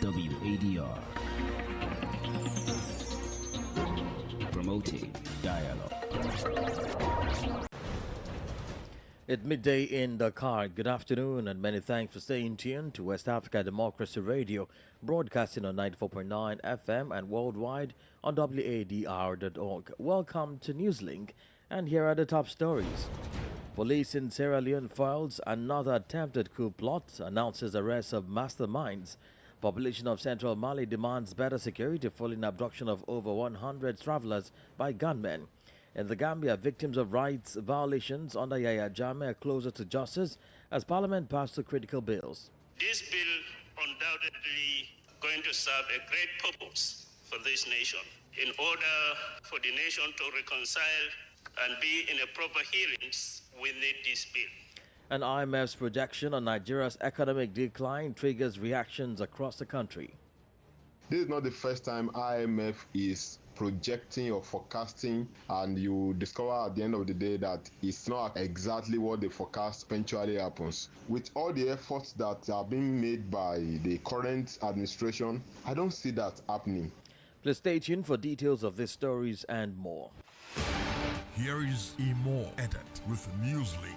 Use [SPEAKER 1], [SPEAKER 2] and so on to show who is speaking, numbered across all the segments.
[SPEAKER 1] WADR. Promoting dialogue. At midday in Dakar, good afternoon and many thanks for staying tuned to West Africa Democracy Radio, broadcasting on 94.9 FM and worldwide on WADR.org. Welcome to Newslink, and here are the top stories. Police in Sierra Leone files another attempted coup plot, announces arrest of masterminds. Population of central Mali demands better security following abduction of over 100 travelers by gunmen. In the Gambia, victims of rights violations under Yahya Jammeh are closer to justice as Parliament passed two critical bills.
[SPEAKER 2] This bill undoubtedly going to serve a great purpose for this nation in order for the nation to reconcile and be in a proper hearings. We need this bill.
[SPEAKER 1] An IMF's projection on Nigeria's economic decline triggers reactions across the country.
[SPEAKER 3] This is not the first time IMF is projecting or forecasting, and you discover at the end of the day that it's not exactly what the forecast eventually happens. With all the efforts that are being made by the current administration, I don't see that happening.
[SPEAKER 1] Please stay tuned for details of these stories and more.
[SPEAKER 4] Here is Imo Edit with Newslink.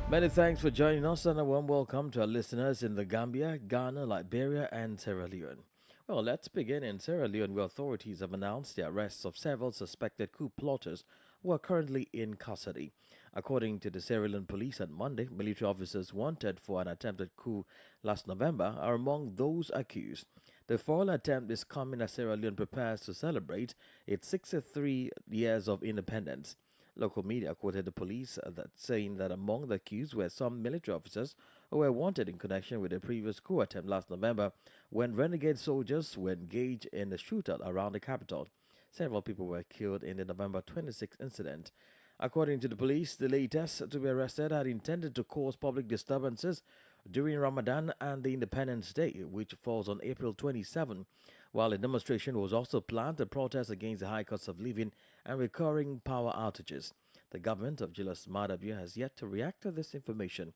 [SPEAKER 1] Many thanks for joining us and a warm welcome to our listeners in the Gambia, Ghana, Liberia and Sierra Leone. Well, let's begin in Sierra Leone, where authorities have announced the arrests of several suspected coup plotters who are currently in custody. According to the Sierra Leone police on Monday, military officers wanted for an attempted coup last November are among those accused. The foil attempt is coming as Sierra Leone prepares to celebrate its 63 years of independence. Local media quoted the police saying that among the accused were some military officers who were wanted in connection with the previous coup attempt last November when renegade soldiers were engaged in a shootout around the capital. Several people were killed in the November 26 incident. According to the police, the latest to be arrested had intended to cause public disturbances during Ramadan and the Independence Day, which falls on April 27, while a demonstration was also planned to protest against the high cost of living and recurring power outages. The government of Julius Maada has yet to react to this information.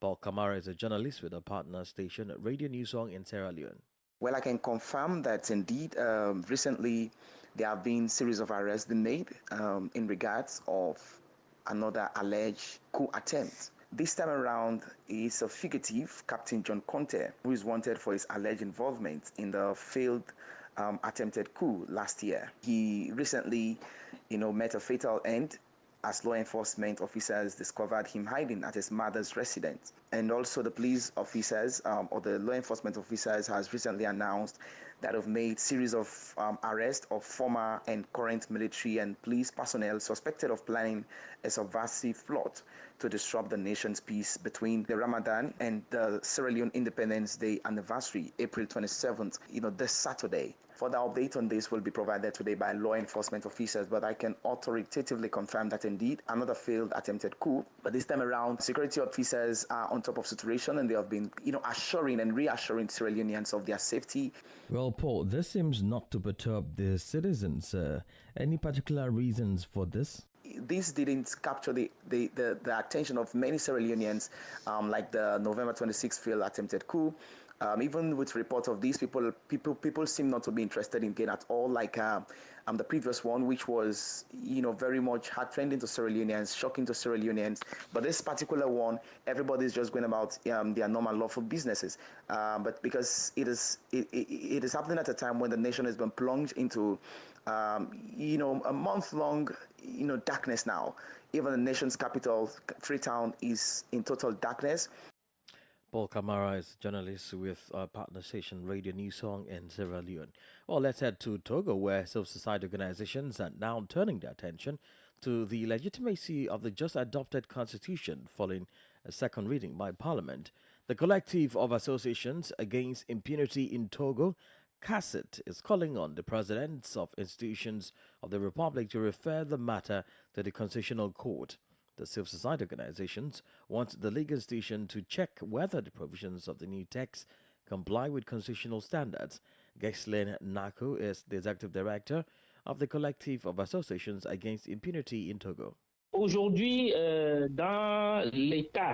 [SPEAKER 1] Paul Kamara is a journalist with a partner station, Radio News Song in Sierra Leone.
[SPEAKER 5] Well, I can confirm that indeed recently there have been series of arrests being made in regards of another alleged coup attempt. This time around is a fugitive, Captain John Conte, who is wanted for his alleged involvement in the failed attempted coup last year. He recently, met a fatal end as law enforcement officers discovered him hiding at his mother's residence. And also the police officers or the law enforcement officers has recently announced that have made series of arrests of former and current military and police personnel suspected of planning a subversive plot to disrupt the nation's peace between the Ramadan and the Sierra Leone Independence Day anniversary, April 27th, this Saturday. Further update on this will be provided today by law enforcement officers, but I can authoritatively confirm that indeed another failed attempted coup. But this time around, security officers are on top of the situation and they have been, assuring and reassuring Sierra Leoneans of their safety.
[SPEAKER 1] Well, Paul, this seems not to perturb the citizens. Any particular reasons for this?
[SPEAKER 5] This didn't capture the attention of many Sierra Leoneans, like the November 26th failed attempted coup. Even with reports of these people seem not to be interested in it at all, like the previous one, which was very much heart-rending to Sierra Leoneans, shocking to Sierra Leoneans. But this particular one, everybody's just going about their normal lawful businesses. But because it is happening at a time when the nation has been plunged into a month-long darkness now. Even the nation's capital, Freetown, is in total darkness.
[SPEAKER 1] Paul Kamara is a journalist with our partner station Radio News Song in Sierra Leone. Well, let's head to Togo, where civil society organizations are now turning their attention to the legitimacy of the just adopted constitution following a second reading by Parliament. The collective of associations against impunity in Togo, CASIT, is calling on the presidents of institutions of the Republic to refer the matter to the Constitutional Court. The civil society organizations want the legal institution to check whether the provisions of the new text comply with constitutional standards. Ghislaine Naku is the executive director of the Collective of Associations Against Impunity in Togo.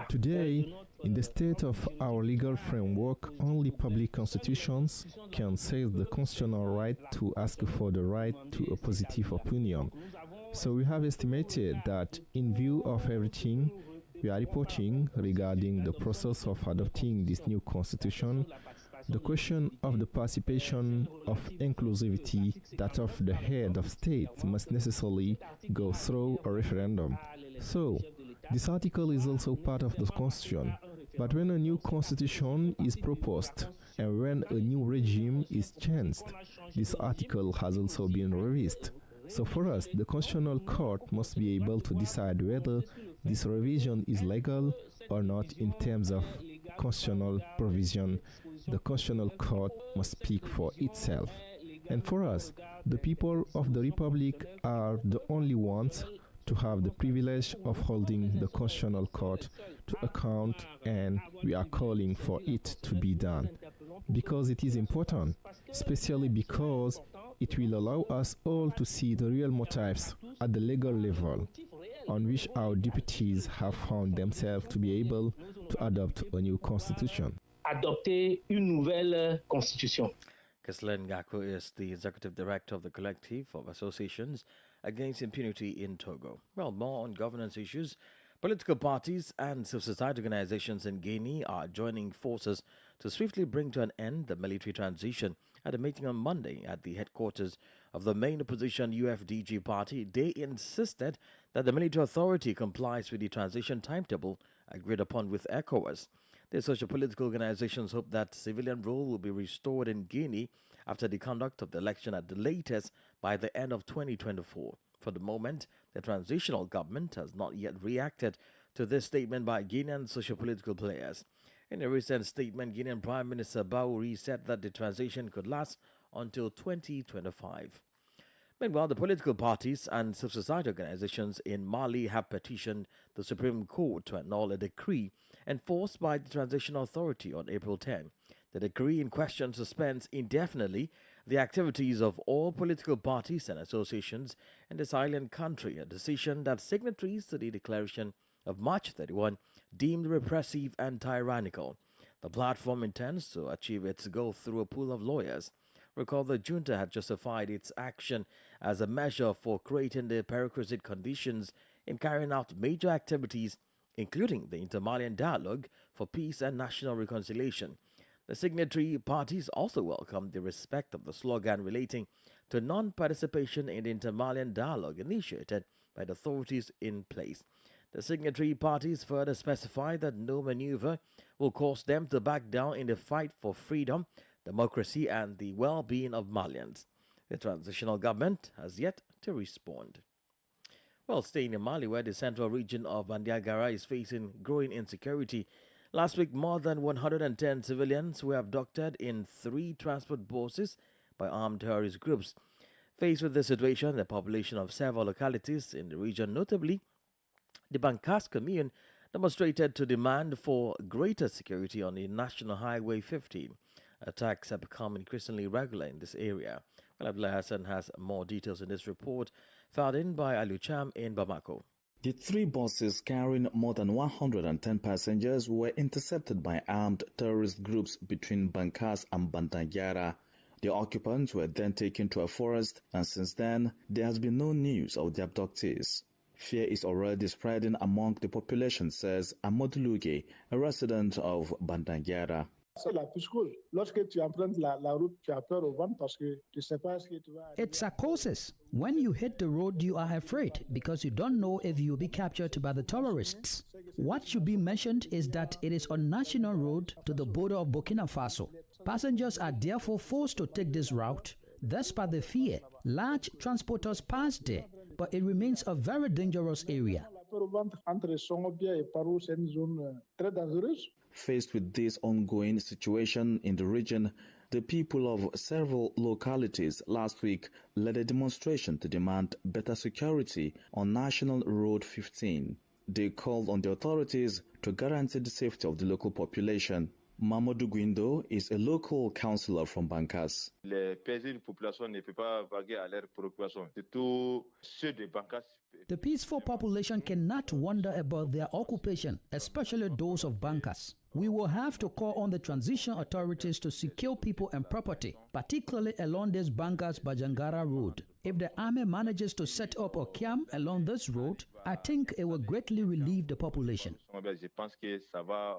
[SPEAKER 6] Today, In the state of our legal framework, only public constitutions can seize the constitutional right to ask for the right to a positive opinion. So we have estimated that in view of everything we are reporting regarding the process of adopting this new constitution, the question of the participation of inclusivity, that of the head of state, must necessarily go through a referendum. So, this article is also part of the constitution. But when a new constitution is proposed and when a new regime is changed, this article has also been revised. So for us, the Constitutional Court must be able to decide whether this revision is legal or not in terms of constitutional provision. The Constitutional Court must speak for itself. And for us, the people of the Republic are the only ones to have the privilege of holding the Constitutional Court to account, and we are calling for it to be done. Because it is important, especially because it will allow us all to see the real motives at the legal level on which our deputies have found themselves to be able to adopt a new constitution.
[SPEAKER 7] Adopter une nouvelle constitution.
[SPEAKER 1] Keslen Gako is the executive director of the Collective of Associations Against Impunity in Togo. Well, more on governance issues. Political parties and civil society organizations in Guinea are joining forces to swiftly bring to an end the military transition. At a meeting on Monday at the headquarters of the main opposition UFDG party, they insisted that the military authority complies with the transition timetable agreed upon with ECOWAS. The socio-political organizations hope that civilian rule will be restored in Guinea after the conduct of the election at the latest by the end of 2024. For the moment, the transitional government has not yet reacted to this statement by Guinean socio-political players. In a recent statement, Guinean Prime Minister Bauri said that the transition could last until 2025. Meanwhile, the political parties and civil society organizations in Mali have petitioned the Supreme Court to annul a decree enforced by the Transitional Authority on April 10. The decree in question suspends indefinitely the activities of all political parties and associations in this island country, a decision that signatories to the declaration of March 31 deemed repressive and tyrannical. The platform intends to achieve its goal through a pool of lawyers. Recall the junta had justified its action as a measure for creating the prerequisite conditions in carrying out major activities, including the Inter-Malian Dialogue for Peace and National Reconciliation. The signatory parties also welcomed the respect of the slogan relating to non-participation in the Inter-Malian Dialogue initiated by the authorities in place. The signatory parties further specified that no maneuver will cause them to back down in the fight for freedom, democracy and the well-being of Malians. The transitional government has yet to respond. Well, staying in Mali, where the central region of Bandiagara is facing growing insecurity, last week more than 110 civilians were abducted in 3 transport buses by armed terrorist groups. Faced with this situation, the population of several localities in the region, notably the Bankas commune, demonstrated to demand for greater security on the National Highway 15. Attacks have become increasingly regular in this area. Well, Abdullah Hassan has more details in this report, filed in by Alucham in Bamako.
[SPEAKER 8] The 3 buses carrying more than 110 passengers were intercepted by armed terrorist groups between Bankas and Bandiagara. The occupants were then taken to a forest, and since then, there has been no news of the abductees. Fear is already spreading among the population, says Amadou, a resident of Bandiagara.
[SPEAKER 9] It's psychosis. When you hit the road, you are afraid because you don't know if you'll be captured by the terrorists. What should be mentioned is that it is on national road to the border of Burkina Faso. Passengers are therefore forced to take this route. Despite the fear, large transporters pass there, but it remains a very dangerous area.
[SPEAKER 8] Faced with this ongoing situation in the region, the people of several localities last week led a demonstration to demand better security on National Road 15. They called on the authorities to guarantee the safety of the local population. Mamadou Guindo is a local councillor from Bankas.
[SPEAKER 10] Les paisibles populations ne peuvent pas vaguer à leurs préoccupations, surtout ceux de Bankas.
[SPEAKER 9] The peaceful population cannot wonder about their occupation, especially those of Bankas. We will have to call on the transition authorities to secure people and property, particularly along this Bankas-Bajangara road. If the army manages to set up a camp along this road, I think it will greatly relieve the population.
[SPEAKER 10] Je pense que ça va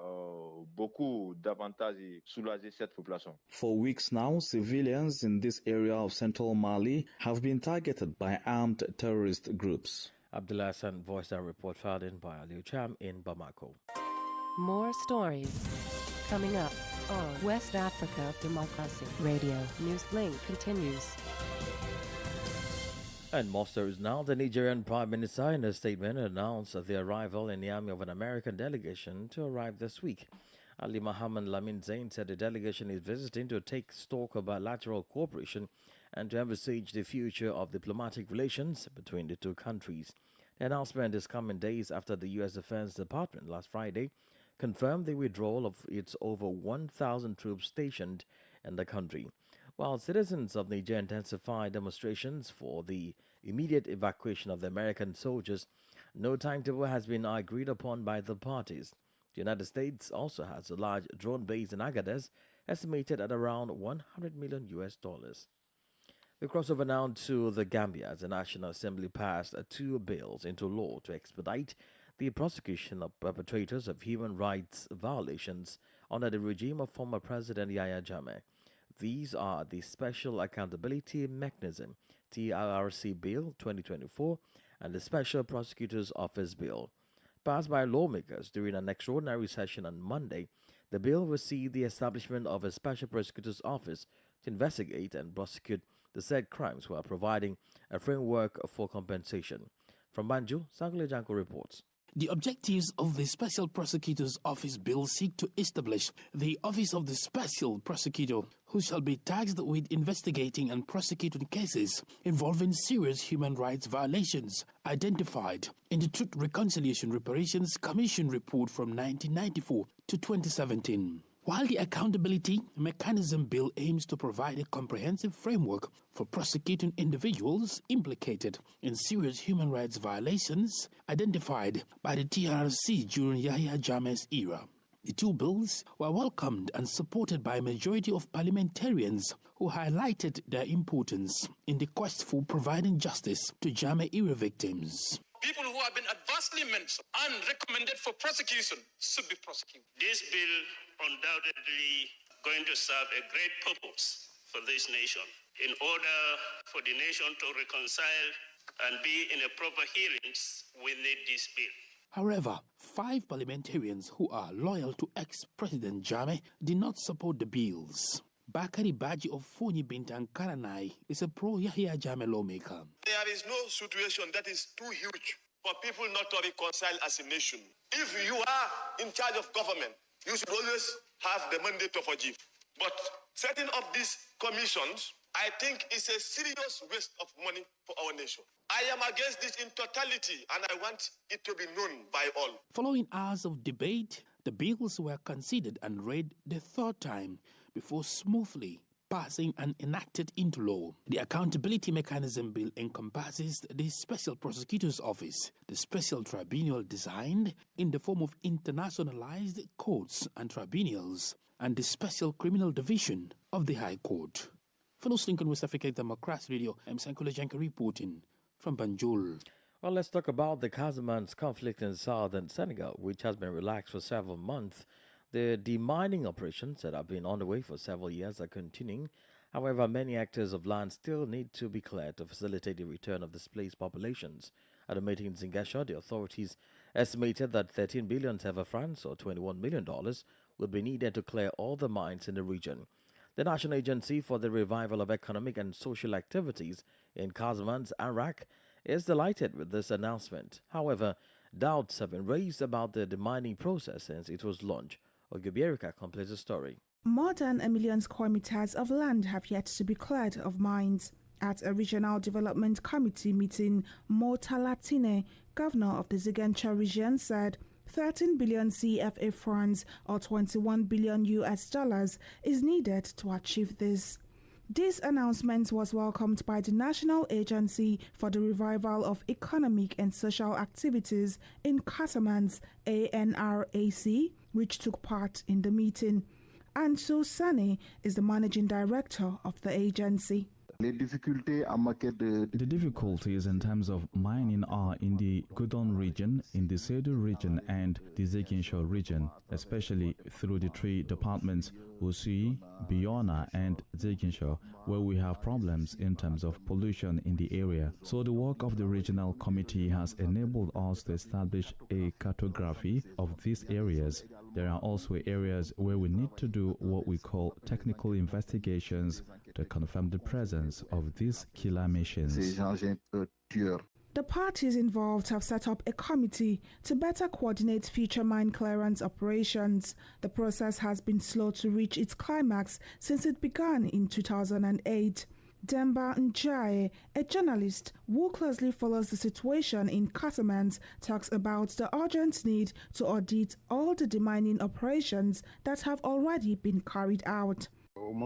[SPEAKER 10] beaucoup davantage soulager cette population.
[SPEAKER 8] For weeks now, civilians in this area of central Mali have been targeted by armed terrorist groups.
[SPEAKER 1] Abdullah Hassan voiced our report filed in by Aliu Cham in Bamako.
[SPEAKER 11] More stories coming up on West Africa Democracy Radio. Newslink continues.
[SPEAKER 1] And more stories now. The Nigerian Prime Minister, in a statement, announced the arrival in Niamey of an American delegation to arrive this week. Ali Mohammed Lamin Zain said the delegation is visiting to take stock of bilateral cooperation and to envisage the future of diplomatic relations between the two countries. The announcement is coming days after the U.S. Defense Department last Friday confirmed the withdrawal of its over 1,000 troops stationed in the country, while citizens of Niger intensified demonstrations for the immediate evacuation of the American soldiers. No timetable has been agreed upon by the parties. The United States also has a large drone base in Agadez, estimated at around $100 million. We cross over now to the Gambia as the National Assembly passed 2 bills into law to expedite the prosecution of perpetrators of human rights violations under the regime of former President Yahya Jammeh. These are the Special Accountability Mechanism (TRRC) Bill 2024 and the Special Prosecutor's Office Bill. Passed by lawmakers during an extraordinary session on Monday, the bill will see the establishment of a Special Prosecutor's Office to investigate and prosecute the said crimes while providing a framework for compensation. From Banjul, Sangule Janko reports.
[SPEAKER 12] The objectives of the Special Prosecutor's Office Bill seek to establish the Office of the Special Prosecutor, who shall be tasked with investigating and prosecuting cases involving serious human rights violations identified in the Truth, Reconciliation, Reparations Commission report from 1994 to 2017. While the Accountability Mechanism Bill aims to provide a comprehensive framework for prosecuting individuals implicated in serious human rights violations identified by the TRC during Yahya Jammeh's era. The 2 bills were welcomed and supported by a majority of parliamentarians who highlighted their importance in the quest for providing justice to Jammeh-era victims.
[SPEAKER 13] People who have been adversely mentioned and recommended for prosecution should be prosecuted.
[SPEAKER 2] This bill undoubtedly going to serve a great purpose for this nation in order for the nation to reconcile and be in a proper hearings. We need this bill.
[SPEAKER 12] However, 5 parliamentarians who are loyal to ex-President Jammeh did not support the bills. Bakari Baji of Fonyi Bintan Karanai is a pro-Yahya Jammeh lawmaker.
[SPEAKER 13] There is no situation that is too huge for people not to reconcile as a nation. If you are in charge of government, you should always have the mandate to forgive. But setting up these commissions, I think, is a serious waste of money for our nation. I am against this in totality, and I want it to be known by all.
[SPEAKER 12] Following hours of debate, the bills were considered and read the 3rd time before smoothly passing and enacted into law. The Accountability Mechanism Bill encompasses the Special Prosecutor's Office, the special tribunal designed in the form of internationalized courts and tribunals, and the Special Criminal Division of the High Court. For Newslink on West Africa Democracy Radio, I'm Sankula Janka reporting from Banjul.
[SPEAKER 1] Well, let's talk about the Casamance conflict in southern Senegal, which has been relaxed for several months. The demining operations that have been underway for several years are continuing. However, many hectares of land still need to be cleared to facilitate the return of displaced populations. At a meeting in Zingasha, the authorities estimated that 13 billion CFA francs, or $21 million, would be needed to clear all the mines in the region. The National Agency for the Revival of Economic and Social Activities in Casamance, Iraq, is delighted with this announcement. However, doubts have been raised about the demining process since it was launched. Ogubierika completes the story.
[SPEAKER 14] More than 1 million square meters of land have yet to be cleared of mines. At a regional development committee meeting, Mo Talatine, governor of the Ziguinchor region, said 13 billion CFA francs or $21 billion is needed to achieve this. This announcement was welcomed by the National Agency for the Revival of Economic and Social Activities in Casamance, ANRAC, which took part in the meeting. Ansu Sane is the managing director of the agency.
[SPEAKER 15] The
[SPEAKER 6] difficulties in terms of mining are in the Gudon region, in the Sedu region and the Zekinsho region, especially through the three departments, Usui, Biona and Zekinsho, where we have problems in terms of pollution in the area. So the work of the regional committee has enabled us to establish a cartography of these areas. There are also areas where we need to do what we call technical investigations to confirm the presence of these killer machines.
[SPEAKER 14] The parties involved have set up a committee to better coordinate future mine clearance operations. The process has been slow to reach its climax since it began in 2008. Demba Njae, a journalist who closely follows the situation in Casamance, talks about the urgent need to audit all the demining operations that have already been carried out.
[SPEAKER 6] When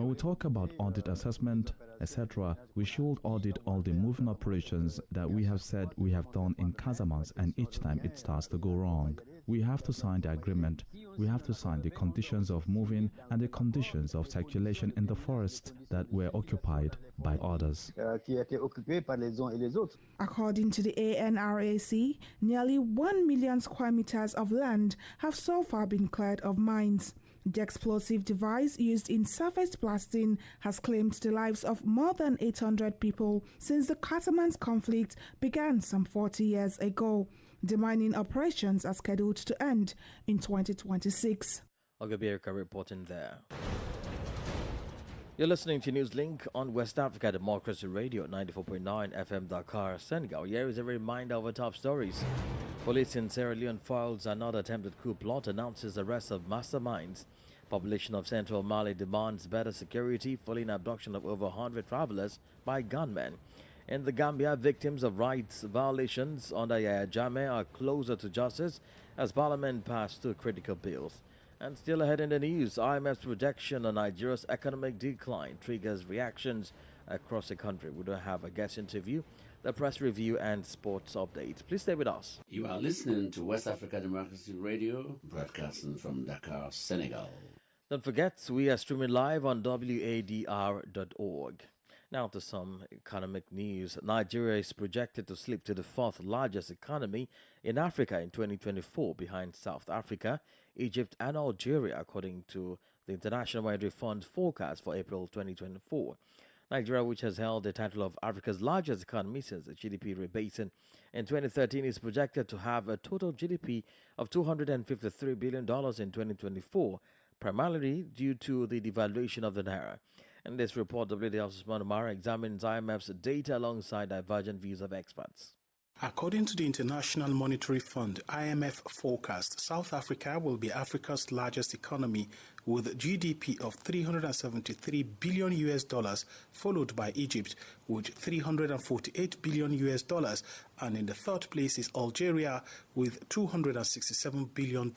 [SPEAKER 6] we talk about audit assessment, etc., we should audit all the moving operations that we have said we have done in Casamance, and each time it starts to go wrong. We have to sign the agreement, we have to sign the conditions of moving and the conditions of circulation in the forest that were occupied by others.
[SPEAKER 14] According to the ANRAC, nearly 1 million square meters of land have so far been cleared of mines. The explosive device used in surface blasting has claimed the lives of more than 800 people since the Casamance conflict began some 40 years ago. The mining operations are scheduled to end in 2026.
[SPEAKER 1] Ogabirka reporting there. You're listening to Newslink on West Africa Democracy Radio 94.9 FM Dakar, Senegal. Here is a reminder of our top stories. Police in Sierra Leone files another attempted coup plot, announces arrest of masterminds. Population of Central Mali demands better security following abduction of over 100 travelers by gunmen. In the Gambia, victims of rights violations under Yahya Jammeh are closer to justice as Parliament passed two critical bills. And still ahead in the news, IMF's projection on Nigeria's economic decline triggers reactions across the country. We don't have a guest interview, the press review and sports update. Please stay with us.
[SPEAKER 16] You are listening to West Africa Democracy Radio, broadcasting from Dakar, Senegal.
[SPEAKER 1] Don't forget, we are streaming live on WADR.org. Now to some economic news. Nigeria is projected to slip to the fourth largest economy in Africa in 2024, behind South Africa, Egypt and Algeria, according to the International Monetary Fund forecast for April 2024. Nigeria, which has held the title of Africa's largest economy since the GDP rebasing in 2013, is projected to have a total GDP of $253 billion in 2024, primarily due to the devaluation of the Naira. In this report, WDL's Manumara examines IMF's data alongside divergent views of experts.
[SPEAKER 17] According to the International Monetary Fund, IMF forecast, South Africa will be Africa's largest economy with GDP of $373 billion, followed by Egypt with $348 billion, and in the third place is Algeria with $267 billion.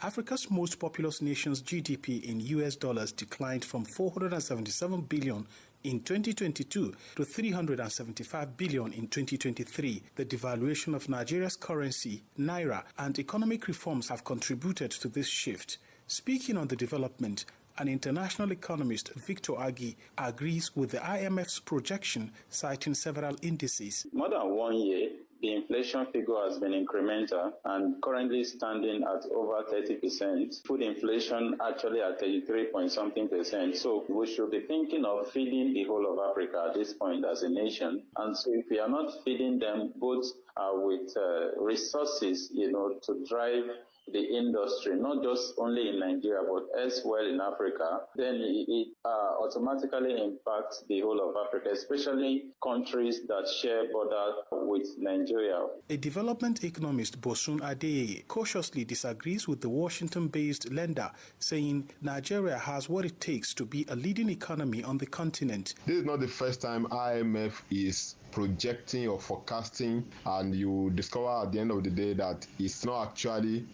[SPEAKER 17] Africa's most populous nation's GDP in US dollars declined from $477 billion in 2022 to $375 billion in 2023. The devaluation of Nigeria's currency, Naira, and economic reforms have contributed to this shift. Speaking on the development, an international economist, Victor Agui, agrees with the IMF's projection, citing several indices.
[SPEAKER 18] More than 1 year, the inflation figure has been incremental and currently standing at over 30%. Food inflation actually at 33-point-something%. So we should be thinking of feeding the whole of Africa at this point as a nation. And so if we are not feeding them both with resources, to drive the industry, not just only in Nigeria, but elsewhere in Africa, then it automatically impacts the whole of Africa, especially countries that share border with Nigeria.
[SPEAKER 17] A development economist, Bosun Adeyeye, cautiously disagrees with the Washington-based lender, saying Nigeria has what it takes to be a leading economy on the continent.
[SPEAKER 3] This is not the first time IMF is projecting or forecasting, and you discover at the end of the day that it's not actually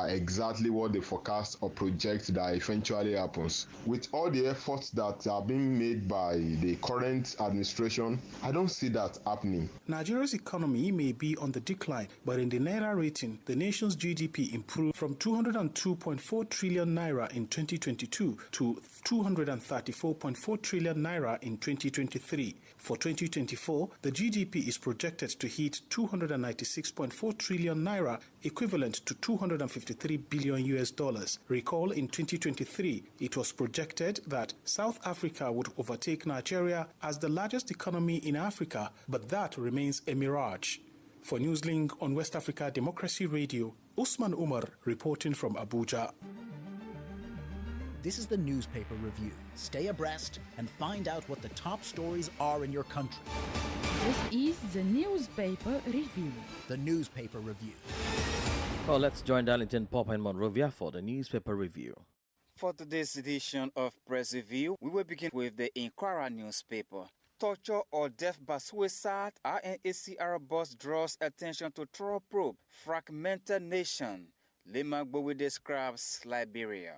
[SPEAKER 3] exactly what they forecast or project that eventually happens. With all the efforts that are being made by the current administration, I don't see that happening.
[SPEAKER 17] Nigeria's economy may be on the decline, but in the Naira rating, the nation's GDP improved from 202.4 trillion naira in 2022 to 234.4 trillion naira in 2023. For 2024, the GDP is projected to hit 296.4 trillion naira, equivalent to $253 billion. Recall in 2023, it was projected that South Africa would overtake Nigeria as the largest economy in Africa, but that remains a mirage. For Newslink on West Africa Democracy Radio, Usman Umar reporting from Abuja.
[SPEAKER 15] This is the newspaper review. Stay abreast and find out what the top stories are in your country.
[SPEAKER 19] This is the newspaper review.
[SPEAKER 15] The newspaper review.
[SPEAKER 1] Well, let's join Darlington Pop and Monrovia for the newspaper review.
[SPEAKER 20] For today's edition of Press Review, we will begin with the Inquirer newspaper. Torture or death by suicide, RNACR boss draws attention to thorough probe, fragmented nation. Limagbowi describes Liberia.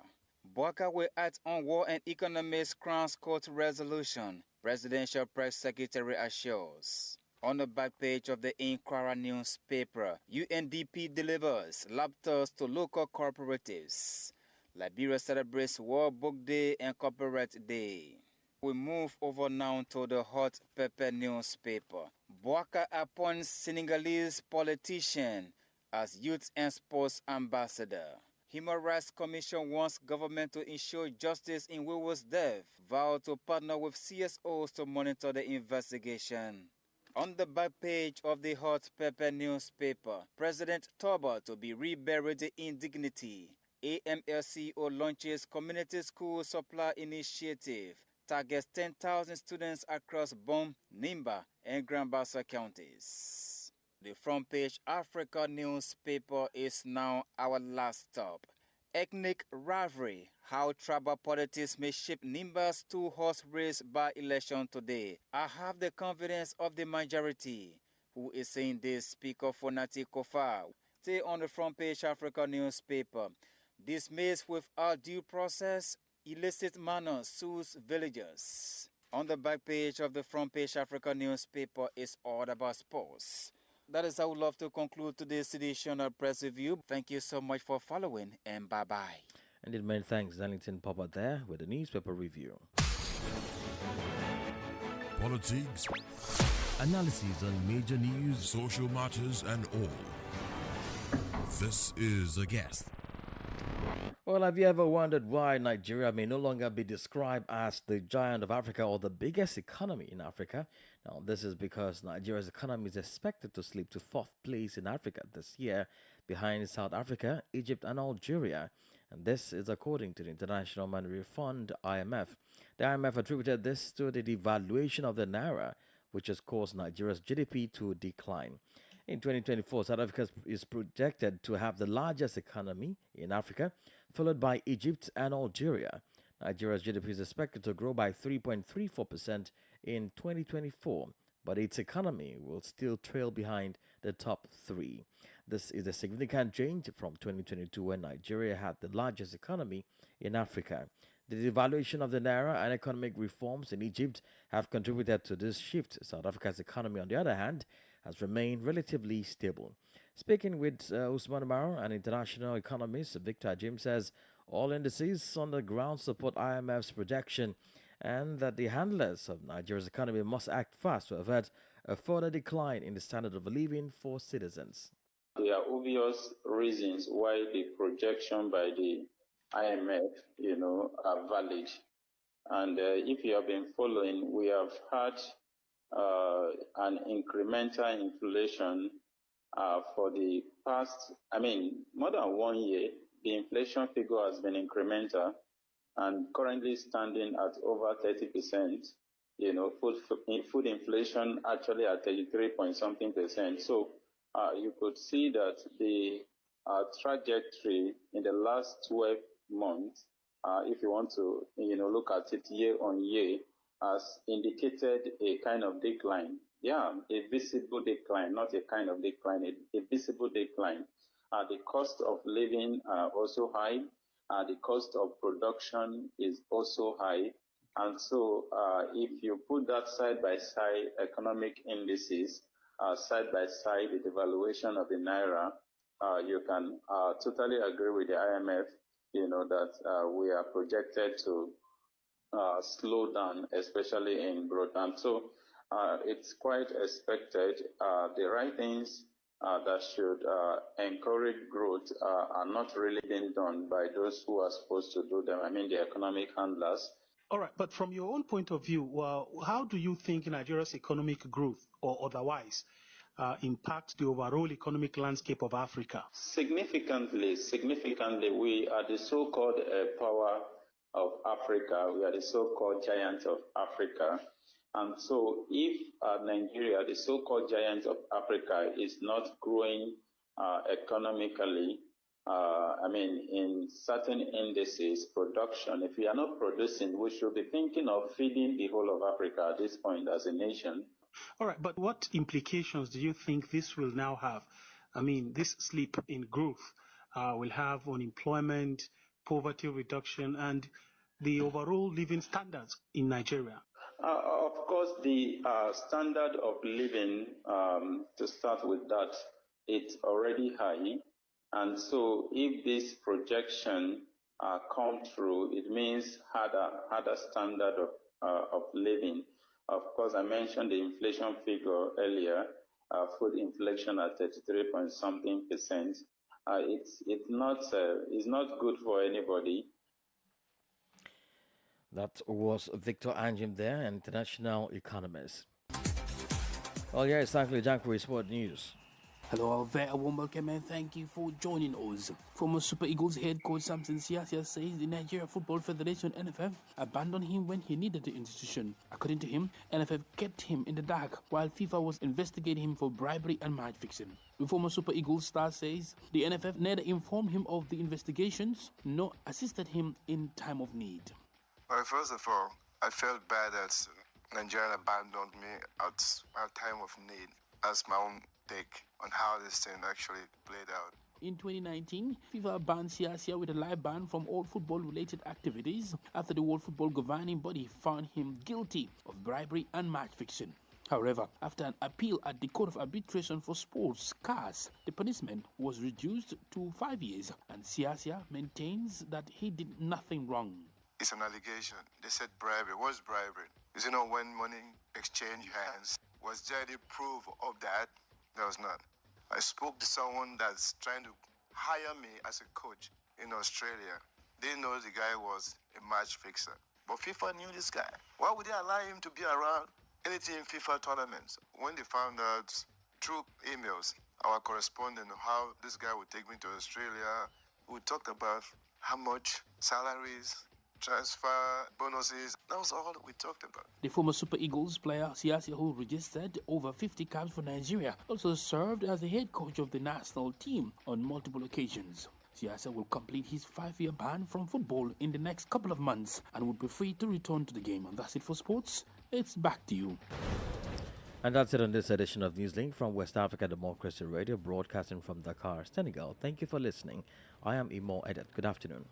[SPEAKER 20] Boaka will act on war and economics Crown's Court resolution, Presidential Press Secretary assures. On the back page of the Inquirer newspaper, UNDP delivers laptops to local cooperatives. Liberia celebrates World Book Day and Corporate Day. We move over now to the Hot Pepper newspaper. Boaka appoints Senegalese politician as Youth and Sports Ambassador. Human Rights Commission wants government to ensure justice in Wiwo's death. Vow to partner with CSOs to monitor the investigation. On the back page of the Hot Pepper newspaper, President Toba to be reburied in dignity. AMLCO launches Community School Supply Initiative. Targets 10,000 students across Bom, Nimba, and Grand Bassa counties. The front page Africa newspaper is now our last stop. Ethnic rivalry, how tribal politics may shape Nimba's two-horse race by election today. I have the confidence of the majority. Who is saying this? Speaker for Nati Kofa. Stay on the front page Africa newspaper. Dismissed without due process, illicit manner sues villagers. On the back page of the front page Africa newspaper is all about sports. That is how I would love to conclude today's edition of Press Review. Thank you so much for following, and bye-bye.
[SPEAKER 1] And many thanks, Darlington Papa there with the newspaper review.
[SPEAKER 4] Politics, analysis on major news, social matters, and all. This is A Guest.
[SPEAKER 1] Well, have you ever wondered why Nigeria may no longer be described as the giant of Africa or the biggest economy in Africa? Now, this is because Nigeria's economy is expected to slip to 4th place in Africa this year, behind South Africa, Egypt, and Algeria. And this is according to the International Monetary Fund, IMF. The IMF attributed this to the devaluation of the Naira, which has caused Nigeria's GDP to decline. In 2024, South Africa is projected to have the largest economy in Africa, followed by Egypt and Algeria. Nigeria's GDP is expected to grow by 3.34% in 2024, but its economy will still trail behind the top three. This is a significant change from 2022, when Nigeria had the largest economy in Africa. The devaluation of the Naira and economic reforms in Egypt have contributed to this shift. South Africa's economy, on the other hand, has remained relatively stable. Speaking with Usman Umar, an international economist, Victor Jim says all indices on the ground support IMF's projection, and that the handlers of Nigeria's economy must act fast to avert a further decline in the standard of living for citizens.
[SPEAKER 18] There are obvious reasons why the projection by the IMF, are valid. And if you have been following, we have had an incremental inflation for the past, more than 1 year. The inflation figure has been incremental and currently standing at over 30%. Food inflation actually at 33-point-something%. So you could see that the trajectory in the last 12 months, if you want to, look at it year on year, has indicated a kind of decline. a visible decline, not a kind of decline, a visible decline. The cost of living are also high. The cost of production is also high. And so if you put that side by side economic indices, side by side the devaluation of the Naira, you can totally agree with the IMF, that we are projected to slow down, especially in growth. And so it's quite expected. The right things that should encourage growth are not really being done by those who are supposed to do them. I mean, the economic handlers.
[SPEAKER 17] All right, but from your own point of view, how do you think Nigeria's economic growth or otherwise impact the overall economic landscape of Africa?
[SPEAKER 18] Significantly. We are the so-called power of Africa. We are the so-called giant of Africa. And so if Nigeria, the so-called giant of Africa, is not growing economically, in certain indices, production, if we are not producing, we should be thinking of feeding the whole of Africa at this point as a nation.
[SPEAKER 17] All right, but what implications do you think this will now have? I mean, this slip in growth will have on employment, poverty reduction, and the overall living standards in Nigeria?
[SPEAKER 18] Of course, the standard of living, to start with that, it's already high. And so if this projection come true, it means harder standard of living. Of course, I mentioned the inflation figure earlier, food inflation at 33 point something percent. It's not good for anybody.
[SPEAKER 1] That was Victor Anjim there, an international economist. Well, yeah, it's exactly January Sport News.
[SPEAKER 12] Hello out there, a warm welcome and thank you for joining us. Former Super Eagles head coach Samson Siasia says the Nigeria Football Federation NFF abandoned him when he needed the institution. According to him, NFF kept him in the dark while FIFA was investigating him for bribery and match fixing. The former Super Eagles star says the NFF neither informed him of the investigations nor assisted him in time of need.
[SPEAKER 21] Well, first of all, I felt bad that Nigeria abandoned me at a time of need. That's my own take on how this thing actually played out.
[SPEAKER 12] In 2019, FIFA banned Siasia with a live ban from all football-related activities after the World Football Governing Body found him guilty of bribery and match fixing. However, after an appeal at the Court of Arbitration for Sports, CAS, the punishment was reduced to 5 years, and Siasia maintains that he did nothing wrong.
[SPEAKER 21] It's an allegation. They said bribery. What's bribery? Is it not when money exchange hands? Was there any proof of that? There was not. I spoke to someone that's trying to hire me as a coach in Australia. They know the guy was a match fixer. But FIFA knew this guy. Why would they allow him to be around anything in FIFA tournaments? When they found out through emails, our correspondent, how this guy would take me to Australia, we talked about how much salaries, transfer bonuses. That was all we talked about.
[SPEAKER 12] The former Super Eagles player Siasia, who registered over 50 caps for Nigeria, also served as the head coach of the national team on multiple occasions. Siasia will complete his 5-year ban from football in the next couple of months and would be free to return to the game. And that's it for sports. It's back to you.
[SPEAKER 1] And that's it on this edition of Newslink from West Africa Democracy Radio, broadcasting from Dakar, Senegal. Thank you for listening. I am Imo Edet. Good afternoon.